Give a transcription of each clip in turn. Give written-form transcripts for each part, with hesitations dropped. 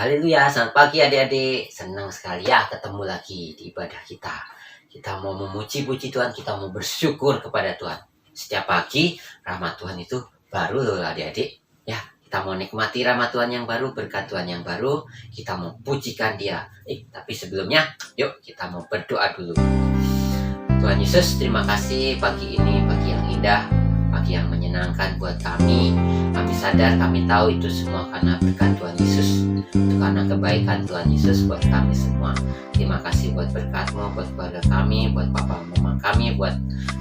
Haleluya, selamat pagi adik-adik. Senang sekali ya ketemu lagi di ibadah kita. Kita mau memuji-puji Tuhan, kita mau bersyukur kepada Tuhan. Setiap pagi rahmat Tuhan itu baru loh adik-adik. Ya, kita mau nikmati rahmat Tuhan yang baru, berkat Tuhan yang baru. Kita mau pujikan Dia. Tapi sebelumnya, yuk kita mau berdoa dulu. Tuhan Yesus, terima kasih pagi ini, pagi yang indah, pagi yang menyenangkan buat kami. Kami sadar, kami tahu itu semua karena berkat Tuhan Yesus. Itu karena kebaikan Tuhan Yesus buat kami semua. Terima kasih buat berkat-Mu, buat keluarga kami, buat papa mama kami, buat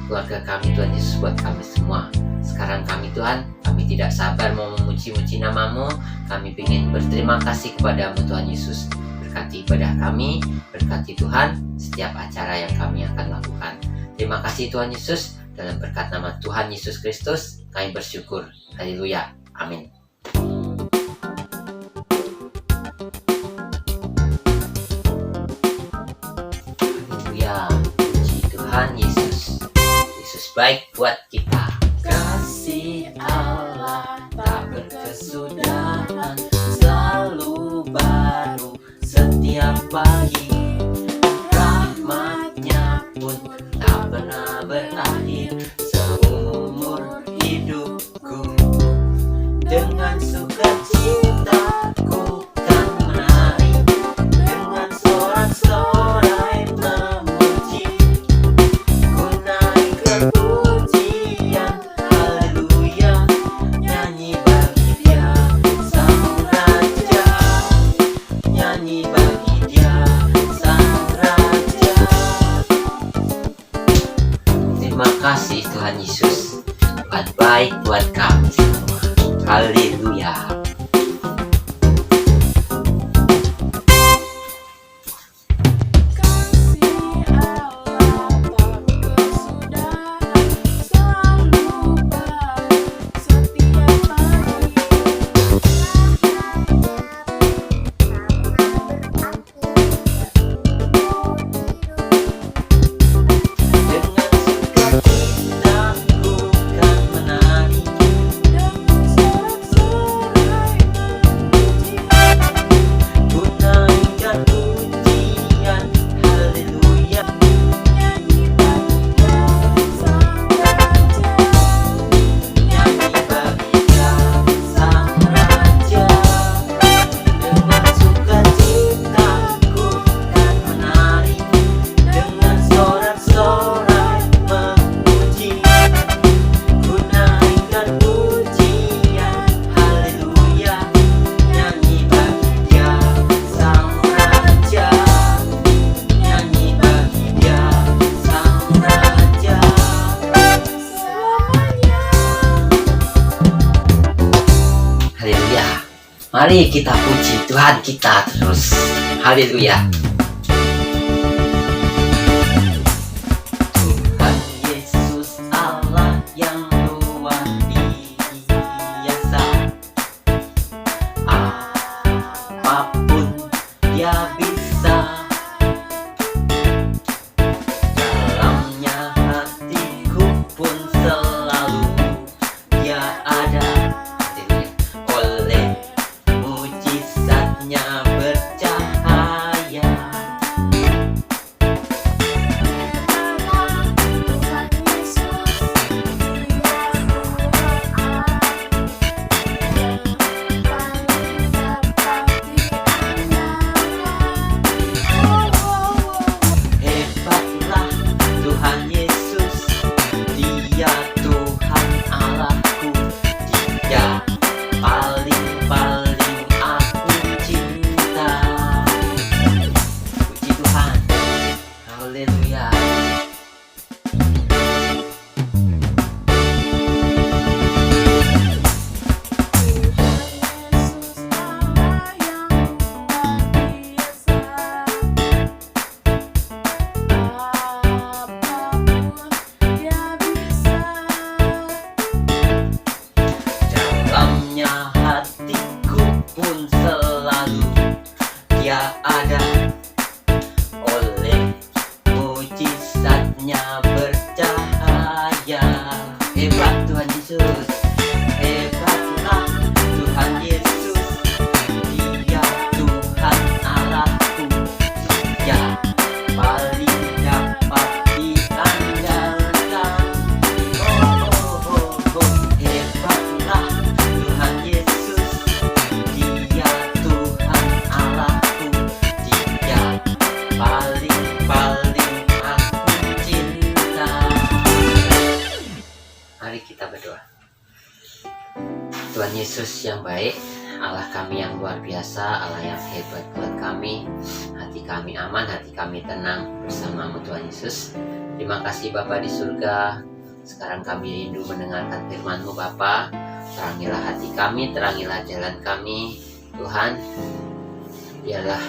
keluarga kami, Tuhan Yesus, buat kami semua. Sekarang kami Tuhan, kami tidak sabar mau memuji-muji nama-Mu. Kami ingin berterima kasih kepada-Mu Tuhan Yesus. Berkati ibadah kami, berkati Tuhan setiap acara yang kami akan lakukan. Terima kasih Tuhan Yesus. Dalam berkat nama Tuhan Yesus Kristus, kami bersyukur. Haleluya. Amin. Haleluya. Puji Tuhan Yesus. Yesus baik buat kita. Kasih Allah tak berkesudahan, selalu baru setiap pagi. Rahmat-Nya pun tak pernah berakhir seumur hidupku. Dengan sukacita ku kan menari, dengan sorak-sorai memuji. Ku naikkan pujian, haleluya, nyanyi bagi Dia Sang Raja, nyanyi bagi Dia Sang Raja. Terima kasih Tuhan Yesus, buat baik buat kami semua. Haleluya. Mari kita puji Tuhan kita terus. Haleluya. Tuhan Yesus Allah yang luar biasa. Apapun Dia bisa. Dalamnya hatiku pun selalu Dia ada. Oleh mujizatnya bercahaya. Yesus yang baik, Allah kami yang luar biasa, Allah yang hebat buat kami. Hati kami aman, hati kami tenang bersama-Mu Tuhan Yesus. Terima kasih Bapa di surga. Sekarang kami rindu mendengarkan firman-Mu Bapa. Terangilah hati kami, terangilah jalan kami Tuhan. Biarlah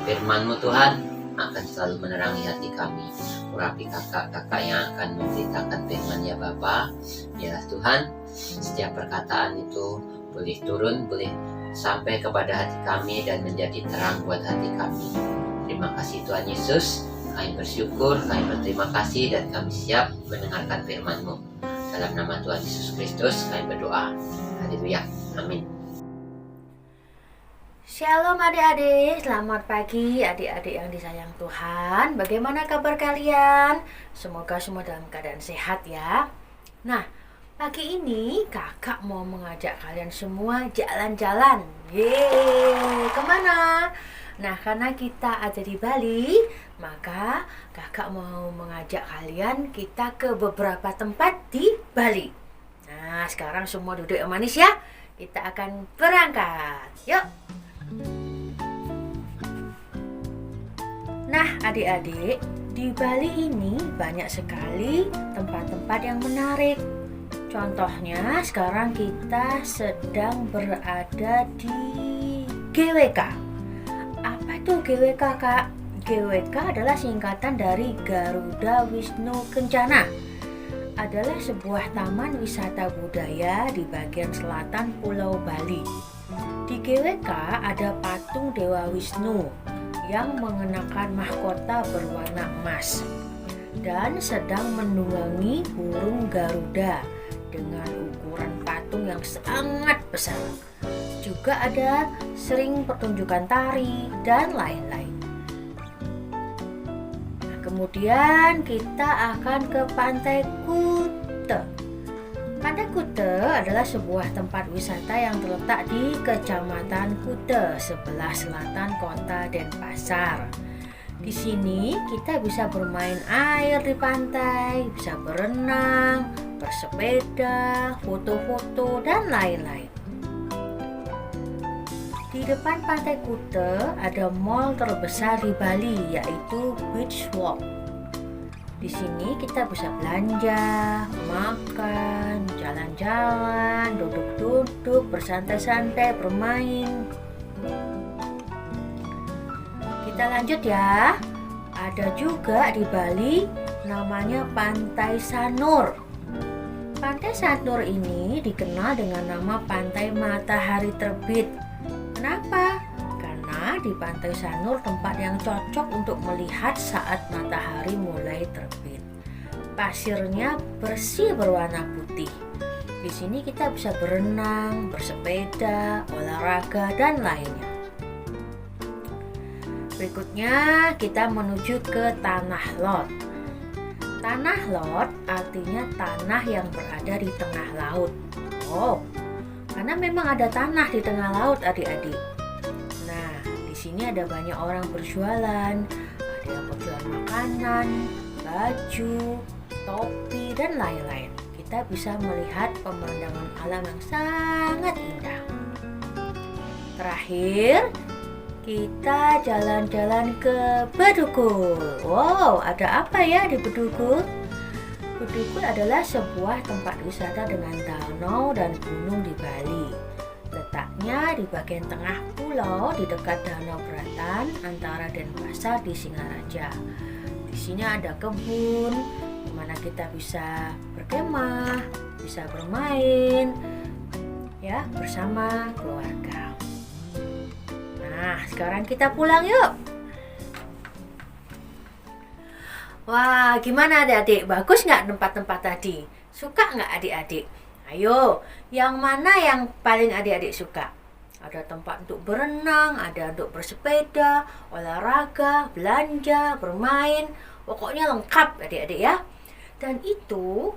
firman-Mu Tuhan akan selalu menerangi hati kami. Urapi kakak-kakak yang akan memberitakan firman-Nya Bapa. Biarlah Tuhan, setiap perkataan itu boleh turun, boleh sampai kepada hati kami dan menjadi terang buat hati kami. Terima kasih Tuhan Yesus. Kami bersyukur, kami berterima kasih, dan kami siap mendengarkan firman-Mu. Dalam nama Tuhan Yesus Kristus kami berdoa. Haleluya. Amin. Shalom adik-adik, selamat pagi adik-adik yang disayang Tuhan. Bagaimana kabar kalian? Semoga semua dalam keadaan sehat ya. Nah, pagi ini kakak mau mengajak kalian semua jalan-jalan. Yeay, kemana? Nah, karena kita ada di Bali, maka kakak mau mengajak kalian kita ke beberapa tempat di Bali. Nah, sekarang semua duduk yang manis ya. Kita akan berangkat. Yuk. Nah, adik-adik, di Bali ini banyak sekali tempat-tempat yang menarik. Contohnya, sekarang kita sedang berada di GWK. Apa itu GWK, Kak? GWK adalah singkatan dari Garuda Wisnu Kencana. Adalah sebuah taman wisata budaya di bagian selatan Pulau Bali. Di GWK ada patung Dewa Wisnu yang mengenakan mahkota berwarna emas dan sedang menunggangi burung Garuda dengan ukuran patung yang sangat besar. Juga ada sering pertunjukan tari dan lain-lain. Nah, kemudian kita akan ke Pantai Kuta. Pantai Kuta adalah sebuah tempat wisata yang terletak di Kecamatan Kuta, sebelah selatan kota Denpasar. Di sini kita bisa bermain air di pantai, bisa berenang, bersepeda, foto-foto, dan lain-lain. Di depan Pantai Kuta ada mall terbesar di Bali, yaitu Beach Walk. Di sini kita bisa belanja, makan, jalan-jalan, duduk-duduk, bersantai-santai, bermain. Kita lanjut ya. Ada juga di Bali namanya Pantai Sanur. Pantai Sanur ini dikenal dengan nama Pantai Matahari Terbit. Kenapa? Karena di Pantai Sanur tempat yang cocok untuk melihat saat matahari mulai terbit. Pasirnya bersih berwarna putih. Di sini kita bisa berenang, bersepeda, olahraga, dan lainnya. Berikutnya kita menuju ke Tanah Lot. Tanah Lot artinya tanah yang berada di tengah laut. Oh, karena memang ada tanah di tengah laut adik-adik. Nah, di sini ada banyak orang berjualan, ada yang berjualan makanan, baju, topi, dan lain-lain. Kita bisa melihat pemandangan alam yang sangat indah. Terakhir, kita jalan-jalan ke Bedugul. Wow, ada apa ya di Bedugul? Bedugul adalah sebuah tempat wisata dengan danau dan gunung di Bali. Letaknya di bagian tengah pulau di dekat Danau Beratan antara Denpasar di Singaraja. Di sini ada kebun di mana kita bisa berkemah, bisa bermain ya bersama keluarga. Nah, sekarang kita pulang yuk. Wah, gimana adik-adik? Bagus nggak tempat-tempat tadi? Suka nggak adik-adik? Ayo, yang mana yang paling adik-adik suka? Ada tempat untuk berenang, ada untuk bersepeda, olahraga, belanja, bermain. Pokoknya lengkap adik-adik ya. Dan itu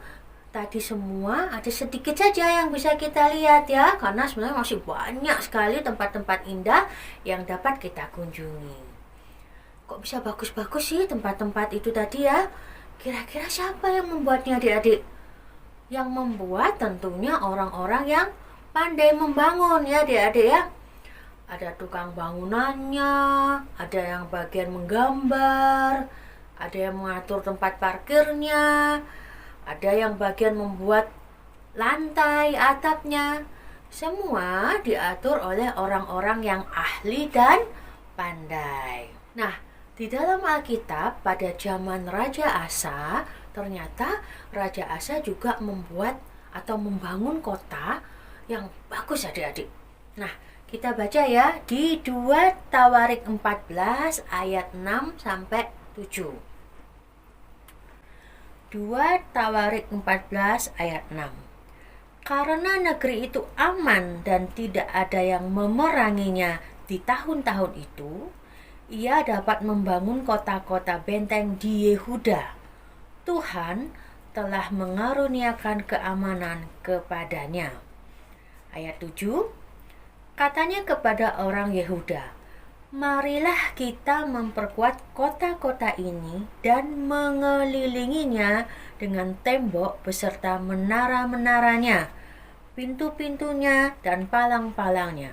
tadi semua ada sedikit saja yang bisa kita lihat ya. Karena sebenarnya masih banyak sekali tempat-tempat indah yang dapat kita kunjungi. Kok bisa bagus-bagus sih tempat-tempat itu tadi ya? Kira-kira siapa yang membuatnya adik-adik? Yang membuat tentunya orang-orang yang pandai membangun ya adik-adik ya. Ada tukang bangunannya, ada yang bagian menggambar, ada yang mengatur tempat parkirnya, ada yang bagian membuat lantai, atapnya. Semua diatur oleh orang-orang yang ahli dan pandai. Nah, di dalam Alkitab pada zaman Raja Asa, ternyata Raja Asa juga membuat atau membangun kota yang bagus adik-adik. Nah, kita baca ya di 2 Tawarik 14 ayat 6 sampai 7. 2 Tawarik 14 ayat 6. Karena negeri itu aman dan tidak ada yang memeranginya di tahun-tahun itu, ia dapat membangun kota-kota benteng di Yehuda. Tuhan telah mengaruniakan keamanan kepadanya. Ayat 7. Katanya kepada orang Yehuda, marilah kita memperkuat kota-kota ini dan mengelilinginya dengan tembok beserta menara-menaranya, pintu-pintunya, dan palang-palangnya.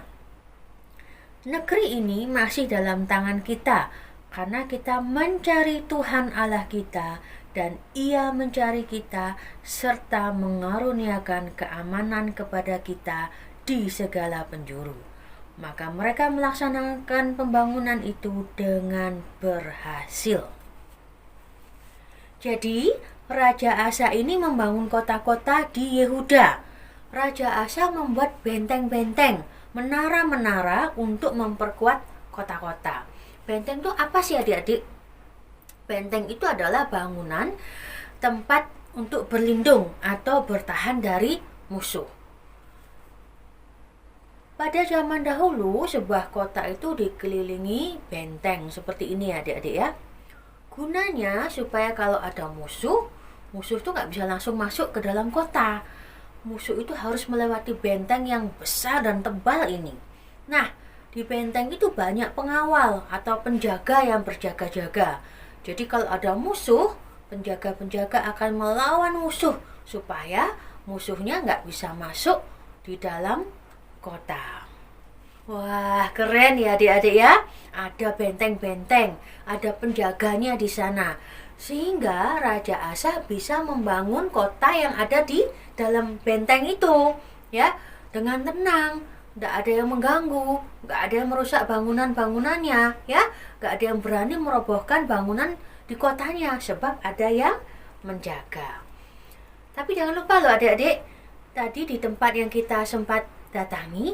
Negeri ini masih dalam tangan kita, karena kita mencari Tuhan Allah kita, dan Ia mencari kita, serta mengaruniakan keamanan kepada kita di segala penjuru. Maka mereka melaksanakan pembangunan itu dengan berhasil. Jadi, Raja Asa ini membangun kota-kota di Yehuda. Raja Asa membuat benteng-benteng, menara-menara untuk memperkuat kota-kota. Benteng itu apa sih adik-adik? Benteng itu adalah bangunan tempat untuk berlindung atau bertahan dari musuh. Pada zaman dahulu, sebuah kota itu dikelilingi benteng seperti ini adik-adik ya. Gunanya supaya kalau ada musuh itu nggak bisa langsung masuk ke dalam kota. Musuh itu harus melewati benteng yang besar dan tebal ini. Nah, di benteng itu banyak pengawal atau penjaga yang berjaga-jaga. Jadi kalau ada musuh, penjaga-penjaga akan melawan musuh supaya musuhnya nggak bisa masuk di dalam kota. Wah, keren ya adik-adik ya. Ada benteng-benteng, ada penjaganya di sana. Sehingga Raja Asa bisa membangun kota yang ada di dalam benteng itu, ya, dengan tenang. Tidak ada yang mengganggu, nggak ada yang merusak bangunan-bangunannya, ya, nggak ada yang berani merobohkan bangunan di kotanya, sebab ada yang menjaga. Tapi jangan lupa loh adik-adik, tadi di tempat yang kita sempat datangi,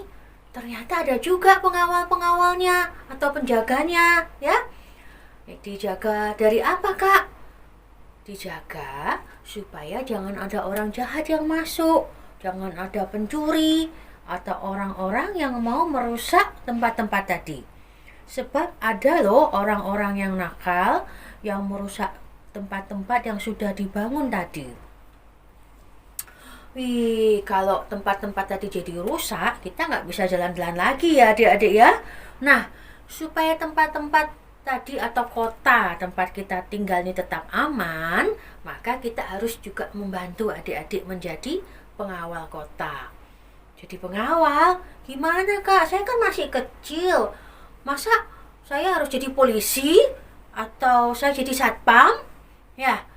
ternyata ada juga pengawal-pengawalnya atau penjaganya, ya. Dijaga dari apa, Kak? Dijaga supaya jangan ada orang jahat yang masuk, jangan ada pencuri atau orang-orang yang mau merusak tempat-tempat tadi. Sebab ada loh orang-orang yang nakal yang merusak tempat-tempat yang sudah dibangun tadi. Wih, kalau tempat-tempat tadi jadi rusak, kita nggak bisa jalan-jalan lagi ya adik-adik ya. Nah, supaya tempat-tempat tadi atau kota tempat kita tinggal ini tetap aman, maka kita harus juga membantu adik-adik menjadi pengawal kota. Jadi pengawal, gimana Kak? Saya kan masih kecil. Masa saya harus jadi polisi? Atau saya jadi satpam? Ya,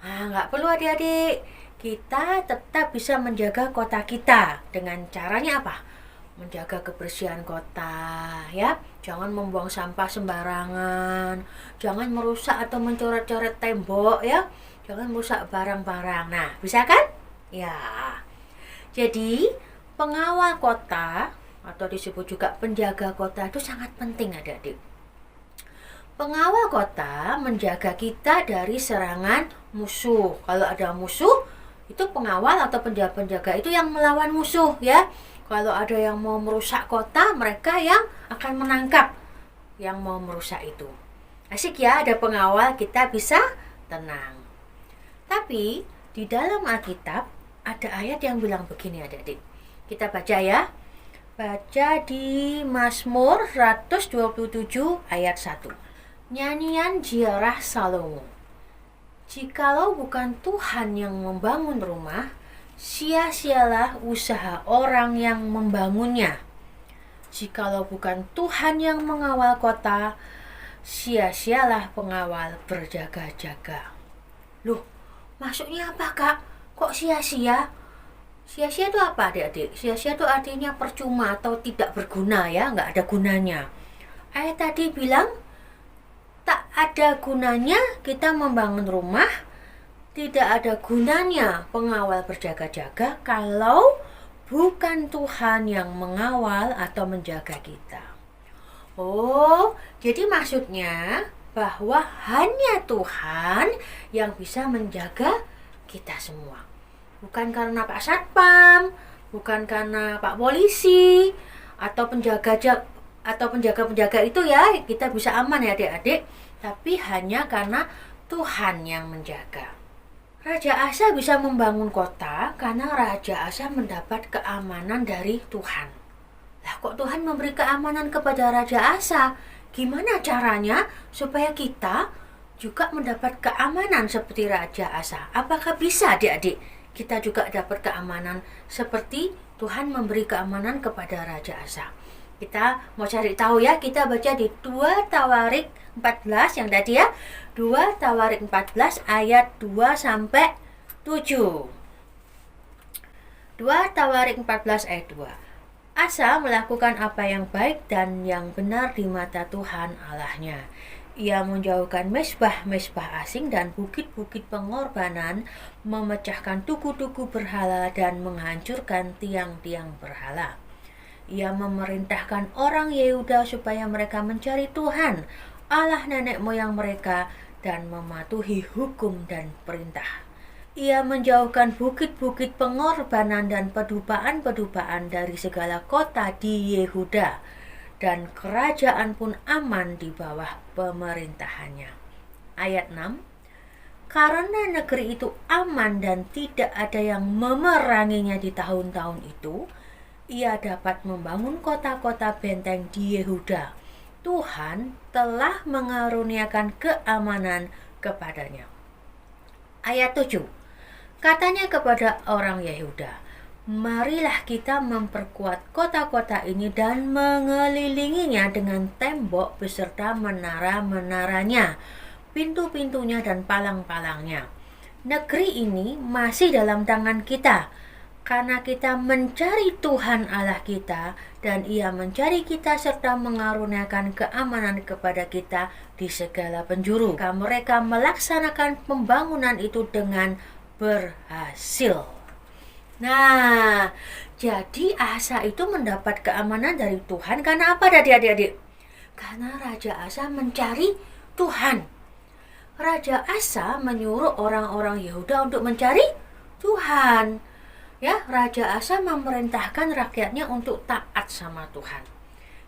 nggak perlu adik-adik. Kita tetap bisa menjaga kota kita. Dengan caranya apa? Menjaga kebersihan kota, ya. Jangan membuang sampah sembarangan. Jangan merusak atau mencoret-coret tembok, ya. Jangan merusak barang-barang. Nah, bisa kan? Ya. Jadi, pengawal kota atau disebut juga penjaga kota itu sangat penting adik-adik. Pengawal kota menjaga kita dari serangan musuh. Kalau ada musuh, itu pengawal atau penjaga-penjaga itu yang melawan musuh, ya. Kalau ada yang mau merusak kota, mereka yang akan menangkap yang mau merusak itu. Asik ya, ada pengawal, kita bisa tenang. Tapi di dalam Alkitab ada ayat yang bilang begini adik-adik. Kita baca ya. Baca di Mazmur 127 ayat 1. Nyanyian ziarah Salomo. Jikalau bukan Tuhan yang membangun rumah, sia-sialah usaha orang yang membangunnya. Jikalau bukan Tuhan yang mengawal kota, sia-sialah pengawal berjaga-jaga. Loh, maksudnya apa, Kak? Kok sia-sia? Sia-sia itu apa, adik-adik? Sia-sia itu artinya percuma atau tidak berguna ya, nggak ada gunanya. Ayat tadi bilang tak ada gunanya kita membangun rumah, tidak ada gunanya pengawal berjaga-jaga kalau bukan Tuhan yang mengawal atau menjaga kita. Oh, jadi maksudnya bahwa hanya Tuhan yang bisa menjaga kita semua. Bukan karena Pak Satpam, bukan karena Pak Polisi, atau penjaga-penjaga itu ya kita bisa aman ya adik-adik, tapi hanya karena Tuhan yang menjaga. Raja Asa bisa membangun kota karena Raja Asa mendapat keamanan dari Tuhan. Lah kok Tuhan memberi keamanan kepada Raja Asa? Gimana caranya supaya kita juga mendapat keamanan seperti Raja Asa? Apakah bisa adik-adik kita juga dapat keamanan seperti Tuhan memberi keamanan kepada Raja Asa? Kita mau cari tahu ya, kita baca di 2 Tawarik 14 yang tadi ya. 2 Tawarik 14 ayat 2 sampai 7. 2 Tawarik 14 ayat 2. Asa melakukan apa yang baik dan yang benar di mata Tuhan Allahnya. Ia menjauhkan mesbah-mesbah asing dan bukit-bukit pengorbanan, memecahkan tugu-tugu berhala dan menghancurkan tiang-tiang berhala. Ia memerintahkan orang Yehuda supaya mereka mencari Tuhan, Allah nenek moyang mereka, dan mematuhi hukum dan perintah. Ia menjauhkan bukit-bukit pengorbanan dan pedupaan-pedupaan dari segala kota di Yehuda, dan kerajaan pun aman di bawah pemerintahannya. Ayat 6. Karena negeri itu aman dan tidak ada yang memeranginya di tahun-tahun itu, ia dapat membangun kota-kota benteng di Yehuda. Tuhan telah mengaruniakan keamanan kepadanya. Ayat 7. Katanya kepada orang Yehuda, marilah kita memperkuat kota-kota ini dan mengelilinginya dengan tembok beserta menara-menaranya, pintu-pintunya dan palang-palangnya. Negeri ini masih dalam tangan kita, karena kita mencari Tuhan Allah kita dan Ia mencari kita serta mengaruniakan keamanan kepada kita di segala penjuru. Mereka melaksanakan pembangunan itu dengan berhasil. Nah, jadi Asa itu mendapat keamanan dari Tuhan karena apa adik-adik? Karena Raja Asa mencari Tuhan. Raja Asa menyuruh orang-orang Yehuda untuk mencari Tuhan. Ya, Raja Asa memerintahkan rakyatnya untuk taat sama Tuhan.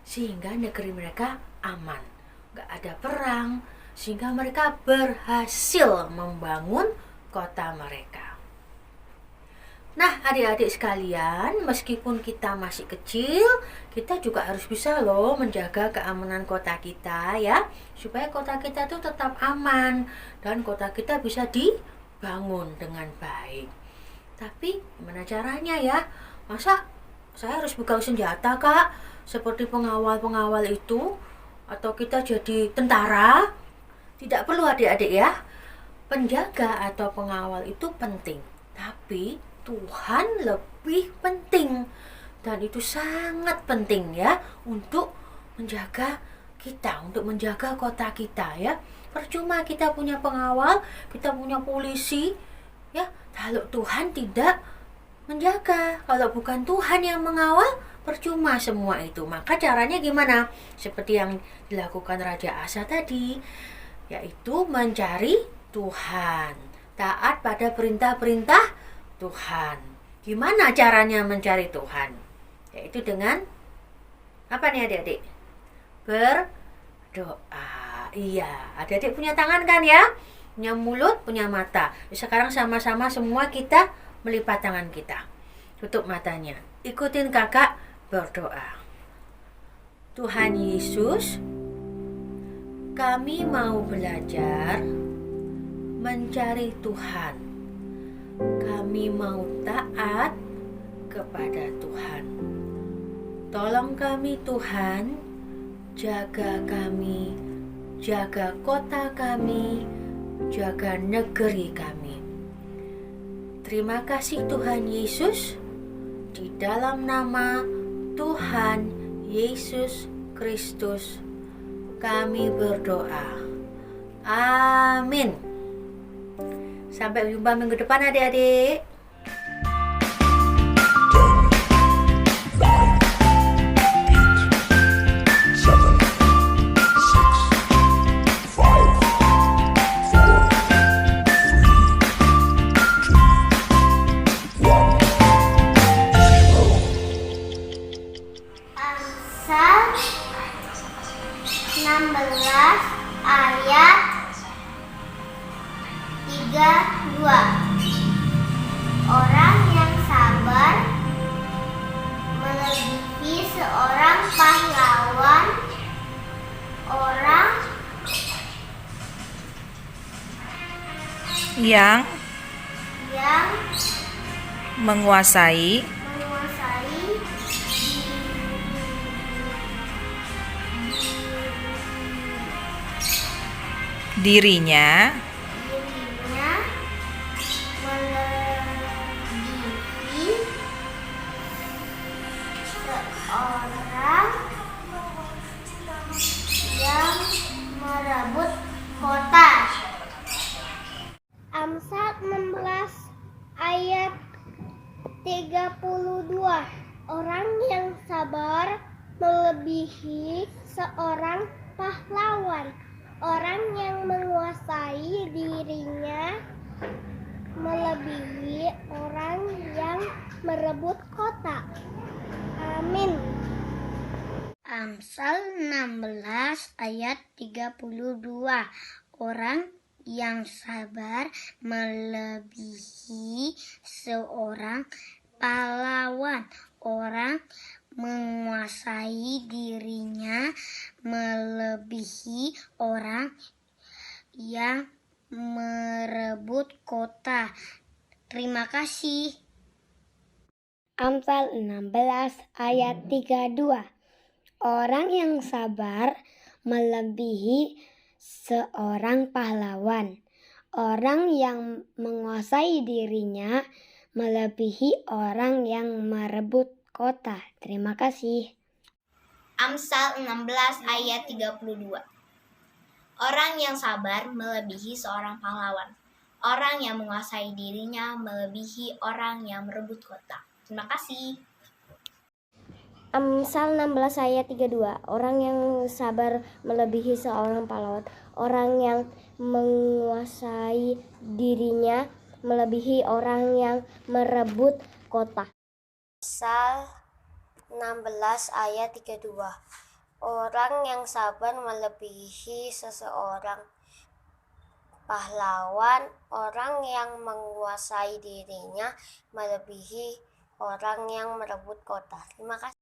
Sehingga negeri mereka aman. Gak ada perang. Sehingga mereka berhasil membangun kota mereka. Nah, adik-adik sekalian, meskipun kita masih kecil, kita juga harus bisa loh menjaga keamanan kota kita ya. Supaya kota kita tuh tetap aman. Dan kota kita bisa dibangun dengan baik. Tapi gimana caranya ya? Masa saya harus pegang senjata, Kak? Seperti pengawal-pengawal itu? Atau kita jadi tentara? Tidak perlu adik-adik ya. Penjaga atau pengawal itu penting. Tapi Tuhan lebih penting. Dan itu sangat penting ya. Untuk menjaga kita. Untuk menjaga kota kita ya. Percuma kita punya pengawal. Kita punya polisi. Ya, kalau Tuhan tidak menjaga, kalau bukan Tuhan yang mengawal, percuma semua itu. Maka caranya gimana? Seperti yang dilakukan Raja Asa tadi, yaitu mencari Tuhan, taat pada perintah-perintah Tuhan. Gimana caranya mencari Tuhan? Yaitu dengan apa nih adik-adik? Berdoa. Iya, adik-adik punya tangan kan ya? Punya mulut, punya mata. Sekarang sama-sama semua kita melipat tangan kita. Tutup matanya. Ikutin kakak berdoa. Tuhan Yesus, kami mau belajar mencari Tuhan. kami mau taat kepada Tuhan. Tolong kami Tuhan, jaga kami, jaga kota kami, jaga negeri kami. Terima kasih Tuhan Yesus, di dalam nama Tuhan Yesus Kristus kami berdoa. Amin. Sampai jumpa minggu depan adik-adik. Amsal 16 ayat 32. Orang yang sabar melebihi seorang pahlawan. Orang yang yang menguasai dirinya melebihi seorang yang merebut kota. Amsal 16 ayat 32. Orang yang sabar melebihi seorang pahlawan. Orang yang menguasai dirinya melebihi orang yang merebut kota. Amin. Amsal 16 ayat 32. Orang yang sabar melebihi seorang pahlawan. Orang menguasai dirinya melebihi orang yang merebut kota. Terima kasih. Amsal 16 ayat 32. Orang yang sabar melebihi seorang pahlawan. Orang yang menguasai dirinya melebihi orang yang merebut kota. Terima kasih. Amsal 16 ayat 32. Orang yang sabar melebihi seorang pahlawan. Orang yang menguasai dirinya melebihi orang yang merebut kota. Terima kasih. Amsal 16 ayat 32. Orang yang sabar melebihi seorang pahlawan. Orang yang menguasai dirinya melebihi orang yang merebut kota. Amsal 16 ayat 32. Orang yang sabar melebihi seseorang pahlawan. Orang yang menguasai dirinya melebihi orang yang merebut kota. Terima kasih.